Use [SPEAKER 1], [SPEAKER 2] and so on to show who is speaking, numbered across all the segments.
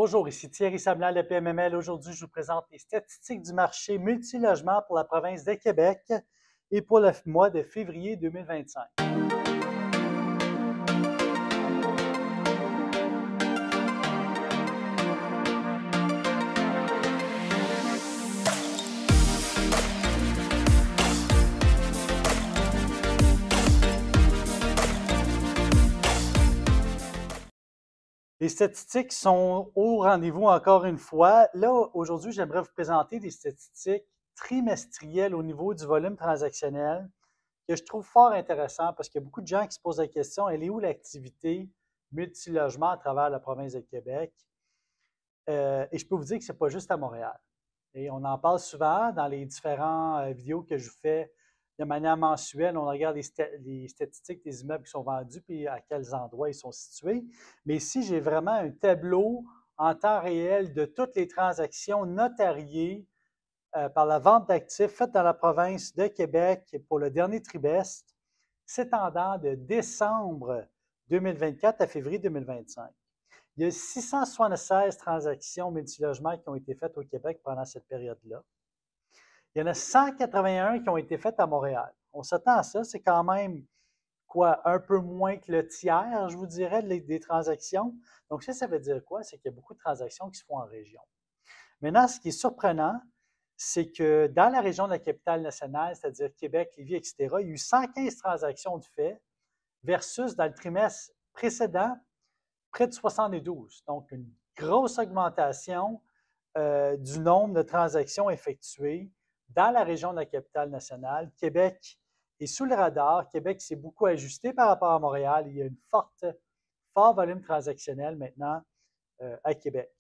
[SPEAKER 1] Bonjour, ici Thierry Sablin de PMML. Aujourd'hui, je vous présente les statistiques du marché multilogement pour la province de Québec et pour le mois de février 2025. Les statistiques sont au rendez-vous encore une fois. Là, aujourd'hui, j'aimerais vous présenter des statistiques trimestrielles au niveau du volume transactionnel que je trouve fort intéressant parce qu'il y a beaucoup de gens qui se posent la question, elle est où l'activité multilogement à travers la province de Québec? Et je peux vous dire que ce n'est pas juste à Montréal. Et on en parle souvent dans les différentes vidéos que je fais de manière mensuelle. On regarde les statistiques des immeubles qui sont vendus puis à quels endroits ils sont situés. Mais ici, j'ai vraiment un tableau en temps réel de toutes les transactions notariées par la vente d'actifs faites dans la province de Québec pour le dernier trimestre, s'étendant de décembre 2024 à février 2025. Il y a 676 transactions multilogements qui ont été faites au Québec pendant cette période-là. Il y en a 181 qui ont été faites à Montréal. On s'attend à ça, c'est quand même quoi, un peu moins que le tiers, je vous dirais, des transactions. Donc ça veut dire quoi? C'est qu'il y a beaucoup de transactions qui se font en région. Maintenant, ce qui est surprenant, c'est que dans la région de la capitale nationale, c'est-à-dire Québec, Lévis, etc., il y a eu 115 transactions de fait versus dans le trimestre précédent, près de 72. Donc, une grosse augmentation du nombre de transactions effectuées dans la région de la capitale nationale. Québec est sous le radar. Québec s'est beaucoup ajusté par rapport à Montréal. Il y a un fort volume transactionnel maintenant à Québec.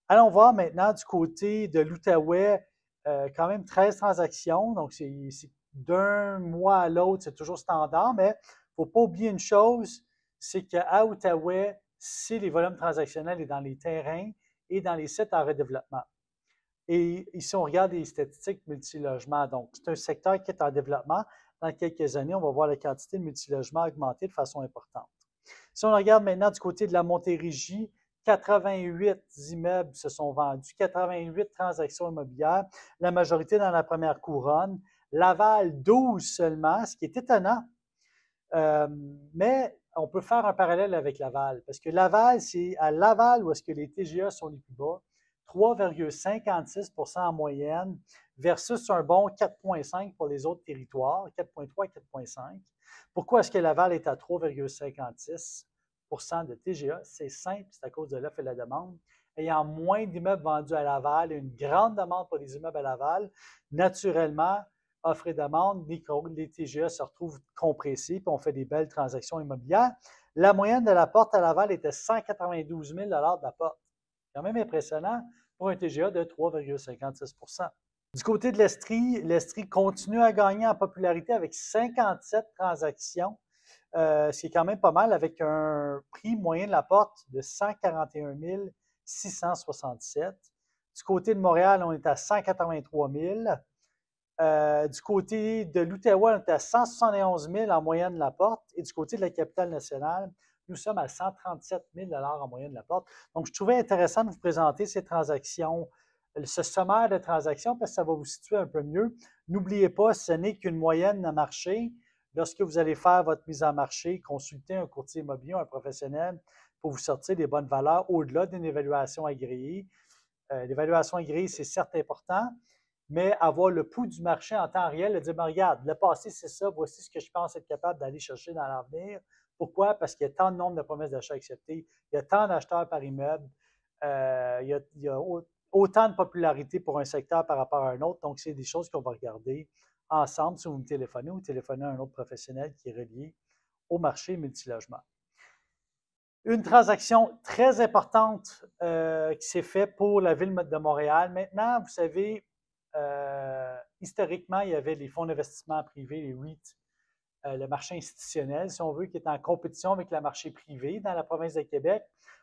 [SPEAKER 1] Allons voir maintenant du côté de l'Outaouais, quand même 13 transactions. Donc, c'est d'un mois à l'autre, c'est toujours standard, mais il ne faut pas oublier une chose, c'est qu'à Outaouais, c'est les volumes transactionnels et dans les terrains et dans les sites en redéveloppement. Et ici, on regarde les statistiques multilogement. Donc, c'est un secteur qui est en développement. Dans quelques années, on va voir la quantité de multilogements augmenter de façon importante. Si on regarde maintenant du côté de la Montérégie, 88 immeubles se sont vendus, 88 transactions immobilières, la majorité dans la première couronne. Laval, 12 seulement, ce qui est étonnant. Mais on peut faire un parallèle avec Laval, parce que Laval, c'est à Laval où est-ce que les TGA sont les plus bas, 3,56 en moyenne, versus un bon 4,5 pour les autres territoires, 4,3 et 4,5. Pourquoi est-ce que Laval est à 3,56 de TGA? C'est simple, c'est à cause de l'offre et la demande. Ayant moins d'immeubles vendus à Laval et une grande demande pour les immeubles à Laval, naturellement, offre et demande, les TGA se retrouvent compressés, puis on fait des belles transactions immobilières. La moyenne de la porte à Laval était 192 000 de la porte. C'est quand même impressionnant pour un TGA de 3,56 Du côté de l'Estrie continue à gagner en popularité avec 57 transactions, ce qui est quand même pas mal, avec un prix moyen de la porte de 141 667. Du côté de Montréal, on est à 183 000. Du côté de l'Outaouais, on est à 171 000 en moyenne de la porte. Et du côté de la capitale nationale, nous sommes à 137 000 en moyenne de la porte. Donc, je trouvais intéressant de vous présenter ces transactions, ce sommaire de transactions, parce que ça va vous situer un peu mieux. N'oubliez pas, ce n'est qu'une moyenne de marché. Lorsque vous allez faire votre mise en marché, consultez un courtier immobilier, un professionnel, pour vous sortir des bonnes valeurs au-delà d'une évaluation agréée. L'évaluation agréée, c'est certes important, mais avoir le pouls du marché en temps réel, de dire, regarde, le passé, c'est ça, voici ce que je pense être capable d'aller chercher dans l'avenir. Pourquoi? Parce qu'il y a tant de nombre de promesses d'achat acceptées, il y a tant d'acheteurs par immeuble, il y a autant de popularité pour un secteur par rapport à un autre. Donc, c'est des choses qu'on va regarder ensemble si vous me téléphonez ou téléphonez à un autre professionnel qui est relié au marché multilogement. Une transaction très importante qui s'est faite pour la ville de Montréal. Maintenant, vous savez, historiquement, il y avait les fonds d'investissement privés, les REIT, le marché institutionnel, si on veut, qui est en compétition avec le marché privé dans la province de Québec,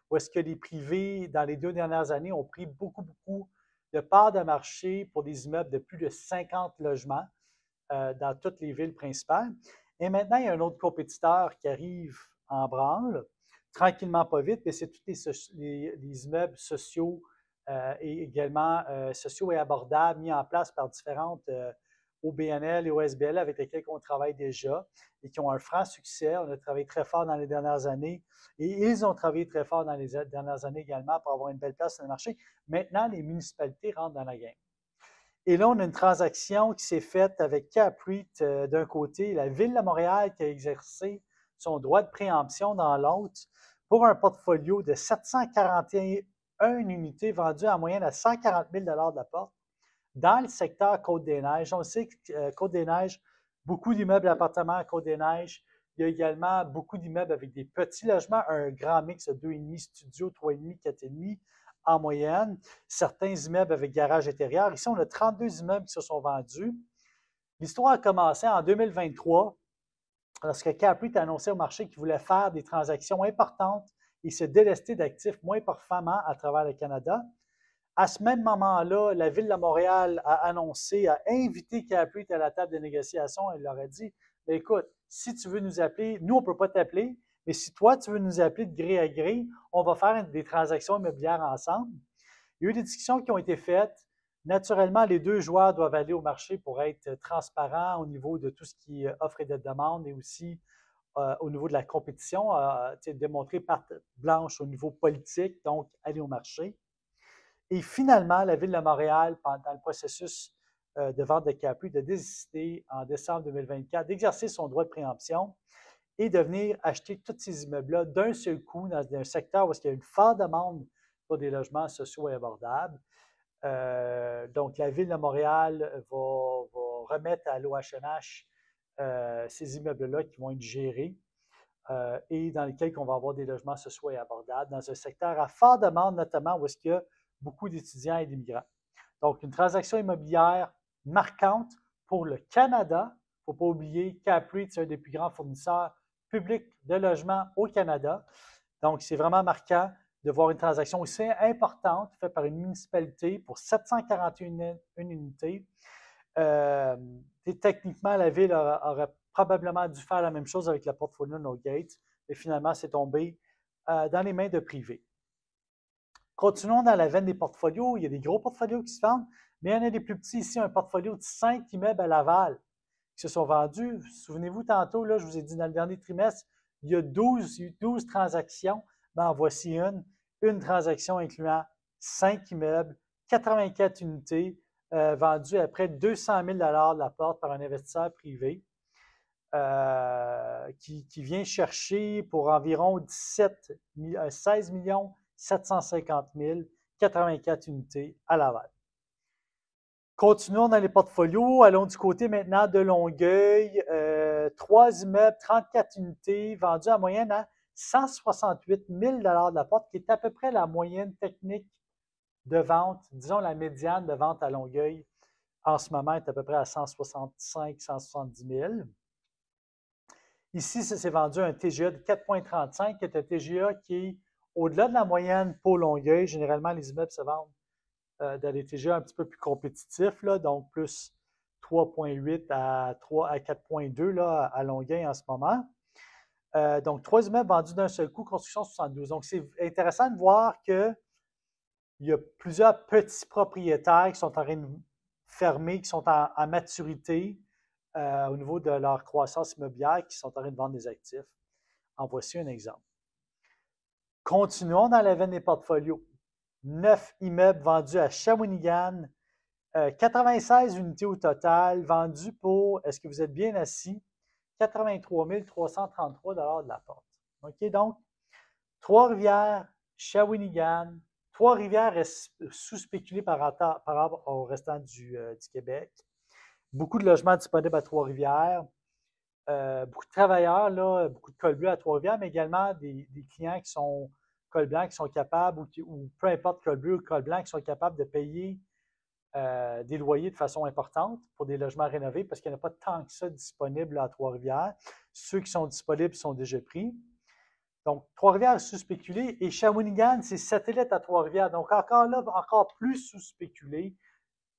[SPEAKER 1] où est-ce que les privés, dans les 2 dernières années, ont pris beaucoup de parts de marché pour des immeubles de plus de 50 logements dans toutes les villes principales. Et maintenant, il y a un autre compétiteur qui arrive en branle. tranquillement pas vite, mais c'est tous les immeubles sociaux et également sociaux et abordables mis en place par différentes OBNL et OSBL avec lesquels on travaille déjà et qui ont un franc succès. On a travaillé très fort dans les dernières années et ils ont travaillé très fort dans les dernières années également pour avoir une belle place sur le marché. Maintenant, les municipalités rentrent dans la game. Et là, on a une transaction qui s'est faite avec CapREIT d'un côté, la Ville de Montréal qui a exercé son droit de préemption dans l'autre pour un portfolio de 741 unités vendues en moyenne à 140 000 de la porte dans le secteur Côte-des-Neiges. On sait que Côte-des-Neiges, beaucoup d'immeubles d'appartements à Côte-des-Neiges. Il y a également beaucoup d'immeubles avec des petits logements, un grand mix de 2,5 studios, 3,5, 4,5 en moyenne. Certains immeubles avec garage intérieur. Ici, on a 32 immeubles qui se sont vendus. L'histoire a commencé en 2023 lorsque CapREIT a annoncé au marché qu'il voulait faire des transactions importantes et se délester d'actifs moins performants à travers le Canada. À ce même moment-là, la Ville de Montréal a annoncé, a invité CapREIT à la table de négociation. Elle leur a dit, écoute, si tu veux nous appeler, nous, on ne peut pas t'appeler, mais si toi, tu veux nous appeler de gré à gré, on va faire des transactions immobilières ensemble. Il y a eu des discussions qui ont été faites. Naturellement, les deux joueurs doivent aller au marché pour être transparents au niveau de tout ce qui est offre et de demande et aussi au niveau de la compétition, démontrer parte blanche au niveau politique, donc aller au marché. Et finalement, la Ville de Montréal, pendant le processus de vente de CapREIT, a décidé en décembre 2024 d'exercer son droit de préemption et de venir acheter tous ces immeubles-là d'un seul coup dans un secteur où il y a une forte demande pour des logements sociaux et abordables. Donc, la Ville de Montréal va remettre à l'OHNH ces immeubles-là qui vont être gérés et dans lesquels on va avoir des logements sociaux et abordables dans un secteur à forte demande, notamment où il y a beaucoup d'étudiants et d'immigrants. Donc, une transaction immobilière marquante pour le Canada. Il ne faut pas oublier CapREIT, c'est un des plus grands fournisseurs publics de logements au Canada. Donc, c'est vraiment marquant de voir une transaction aussi importante faite par une municipalité pour 741 unités. Techniquement, la Ville aurait probablement dû faire la même chose avec le portfolio No Gate, mais finalement, c'est tombé dans les mains de privés. Continuons dans la veine des portfolios. Il y a des gros portfolios qui se vendent, mais il y en a des plus petits ici, un portfolio de 5 immeubles à Laval qui se sont vendus. Souvenez-vous, tantôt, là, je vous ai dit dans le dernier trimestre, il y a 12 transactions. Ben, en voici une transaction incluant 5 immeubles, 84 unités, vendues à près de 200 000 de la porte par un investisseur privé qui vient chercher pour environ 16 millions 750 000, 84 unités à Laval. Continuons dans les portfolios. Allons du côté maintenant de Longueuil. 3 immeubles, 34 unités, vendus en moyenne à 168 000 de la porte, qui est à peu près la moyenne technique de vente, disons la médiane de vente à Longueuil en ce moment est à peu près à 165 170 000. Ici, ça s'est vendu à un TGA de 4,35, qui est un TGA qui est au-delà de la moyenne pour Longueuil. Généralement, les immeubles se vendent dans des TGA un petit peu plus compétitifs, là, donc plus 3,8 à 4,2 à Longueuil en ce moment. Donc, 3 immeubles vendus d'un seul coup, construction 72. Donc, c'est intéressant de voir qu'il y a plusieurs petits propriétaires qui sont en train de fermer, qui sont en maturité au niveau de leur croissance immobilière, qui sont en train de vendre des actifs. En voici un exemple. Continuons dans la veine des portfolios. 9 immeubles vendus à Shawinigan, 96 unités au total, vendus pour, est-ce que vous êtes bien assis, 83 333 de la porte. OK, donc, Trois-Rivières, Shawinigan. Trois-Rivières est sous-spéculé par rapport au restant du Québec. Beaucoup de logements disponibles à Trois-Rivières. Beaucoup de travailleurs, là, beaucoup de cols bleus à Trois-Rivières, mais également des clients qui sont col blanc, qui sont capables, ou peu importe col bleu ou col blanc, qui sont capables de payer des loyers de façon importante pour des logements rénovés, parce qu'il n'y en a pas tant que ça disponible à Trois-Rivières. Ceux qui sont disponibles sont déjà pris. Donc, Trois-Rivières est sous-spéculé et Shawinigan, c'est satellite à Trois-Rivières. Donc, encore là, encore plus sous-spéculé.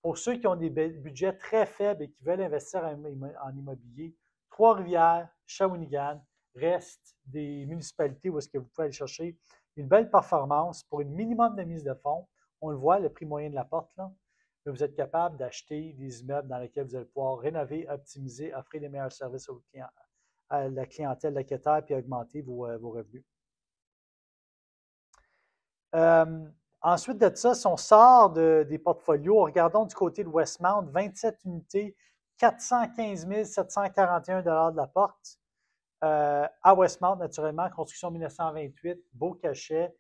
[SPEAKER 1] Pour ceux qui ont des budgets très faibles et qui veulent investir en immobilier, Trois-Rivières, Shawinigan, reste des municipalités où est-ce que vous pouvez aller chercher une belle performance pour une minimum de mise de fonds. On le voit, le prix moyen de la porte, là. Mais vous êtes capable d'acheter des immeubles dans lesquels vous allez pouvoir rénover, optimiser, offrir les meilleurs services aux clients, à la clientèle locataire, puis augmenter vos revenus. Ensuite de ça, si on sort des portfolios, regardons du côté de Westmount, 27 unités, 415 741 de la porte. À Westmount, naturellement, construction 1928, beau cachet.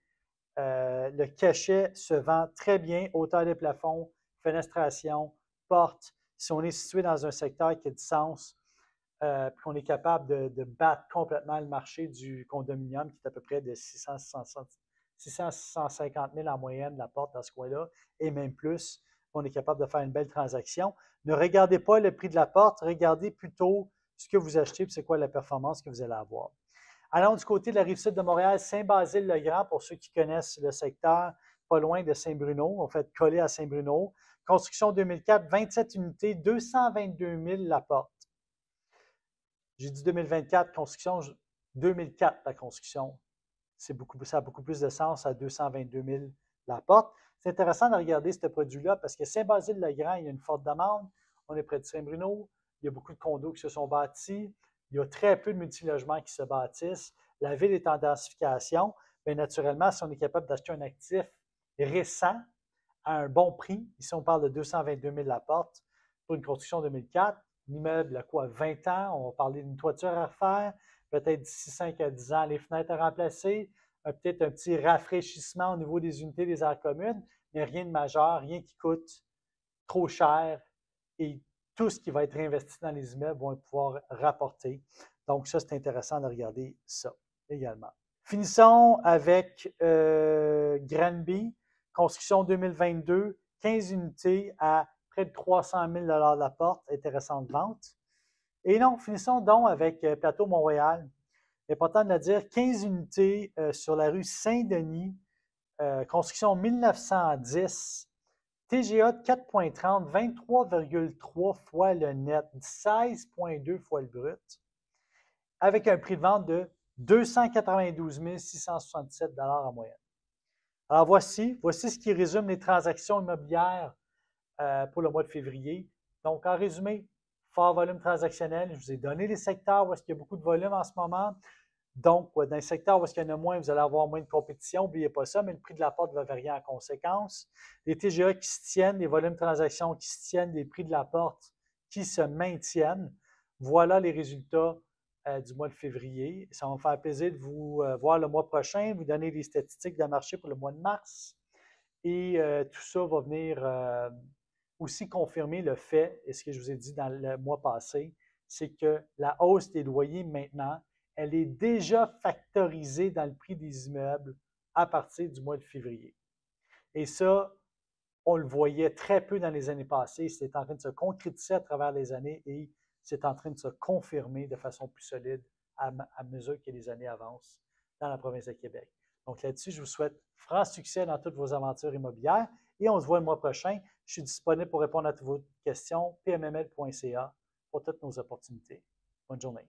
[SPEAKER 1] Le cachet se vend très bien, hauteur des plafonds, fenestration, porte. Si on est situé dans un secteur qui a du sens, puis qu'on est capable de battre complètement le marché du condominium, qui est à peu près de 650 000 en moyenne la porte dans ce coin-là, et même plus, on est capable de faire une belle transaction. Ne regardez pas le prix de la porte, regardez plutôt ce que vous achetez et c'est quoi la performance que vous allez avoir. Allons du côté de la Rive-Sud de Montréal, Saint-Basile-le-Grand, pour ceux qui connaissent le secteur, pas loin de Saint-Bruno, en fait, collé à Saint-Bruno. Construction 2004, 27 unités, 222 000 la porte. J'ai dit 2024, construction, 2004 la construction. Ça a beaucoup plus de sens à 222 000 la porte. C'est intéressant de regarder ce produit-là parce que Saint-Basile-le-Grand, il y a une forte demande. On est près de Saint-Bruno. Il y a beaucoup de condos qui se sont bâtis. Il y a très peu de multilogements qui se bâtissent. La ville est en densification. Bien, naturellement, si on est capable d'acheter un actif récent à un bon prix, ici on parle de 222 000 la porte pour une construction 2004, un immeuble à quoi, 20 ans, on va parler d'une toiture à refaire, peut-être d'ici 5 à 10 ans, les fenêtres à remplacer, peut-être un petit rafraîchissement au niveau des unités des aires communes, mais rien de majeur, rien qui coûte trop cher et tout ce qui va être investi dans les immeubles vont pouvoir rapporter. Donc, ça, c'est intéressant de regarder ça également. Finissons avec Granby, construction 2022, 15 unités à près de 300 000 la porte, intéressante vente. Et non, finissons donc avec Plateau Montréal. Important de le dire, 15 unités sur la rue Saint-Denis, construction 1910, TGA de 4,30, 23,3 fois le net, 16,2 fois le brut, avec un prix de vente de 292 667 en moyenne. Alors voici ce qui résume les transactions immobilières pour le mois de février. Donc, en résumé, fort volume transactionnel. Je vous ai donné les secteurs où est-ce qu'il y a beaucoup de volume en ce moment. Donc, dans les secteurs où est-ce qu'il y en a moins, vous allez avoir moins de compétition. N'oubliez pas ça, mais le prix de la porte va varier en conséquence. Les TGA qui se tiennent, les volumes de transactions qui se tiennent, les prix de la porte qui se maintiennent. Voilà les résultats du mois de février. Ça va me faire plaisir de vous voir le mois prochain, vous donner les statistiques de marché pour le mois de mars. Et tout ça va venir aussi confirmer le fait, et ce que je vous ai dit dans le mois passé, c'est que la hausse des loyers maintenant, elle est déjà factorisée dans le prix des immeubles à partir du mois de février. Et ça, on le voyait très peu dans les années passées. C'est en train de se concrétiser à travers les années et c'est en train de se confirmer de façon plus solide à mesure que les années avancent dans la province de Québec. Donc là-dessus, je vous souhaite franc succès dans toutes vos aventures immobilières et on se voit le mois prochain. Je suis disponible pour répondre à toutes vos questions, pmml.ca pour toutes nos opportunités. Bonne journée.